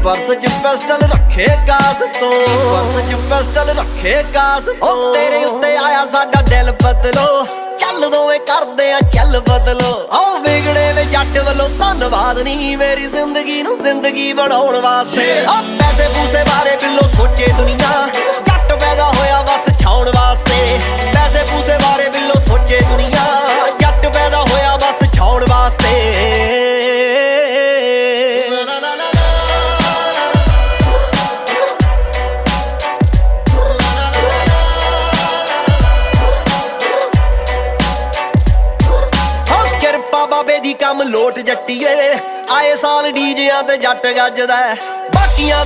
Purse ਚ pistol ਰੱਖੇ ਗਾਸ ਤੋਂ, ਪਰਸ ਚ ਪਿਸਟਲ ਰੱਖੇ ਗਾਸ ਤੋਂ। ਉਹ ਤੇਰੇ ਉੱਤੇ ਆਇਆ ਸਾਡਾ ਦਿਲ ਬਦਲੋ, ਚੱਲ ਦੋਵੇਂ ਕਰਦੇ ਆ ਚੱਲ ਬਦਲੋ। ਆਓ ਵਿਗੜੇ ਵੇ ਜੱਟ ਵੱਲੋਂ ਧੰਨਵਾਦ ਨੀ, ਮੇਰੀ ਜ਼ਿੰਦਗੀ ਨੂੰ ਜ਼ਿੰਦਗੀ ਬਣਾਉਣ ਵਾਸਤੇ। ਆ ਪੈਸੇ ਪੂਸੇ ਬਾਰੇ ਬਿੱਲੋ ਸੋਚੇ ਦੁਨੀਆ, ਜੱਟ ਪੈਦਾ ਹੋਇਆ ਬਸ ਛਾਉਣ ਵਾਸਤੇ। ਪੈਸੇ ਪੂਸੇ ਬਾਰੇ ਬਿੱਲੋ ਸੋਚੇ ਦੁਨੀਆ, ਜੱਟ ਪੈਦਾ ਹੋਇਆ ਬਸ ਛਾਉਣ ਵਾਸਤੇ। ਬਾਬੇ ਦੀ ਕੰਮ ਲੋਟ ਜੱਟੀਏ, ਆਏ ਸਾਲ ਡੀਜਿਆਂ ਤੇ ਜੱਟ ਗੱਜਦਾ, ਬਾਕੀਆਂ ਦੇ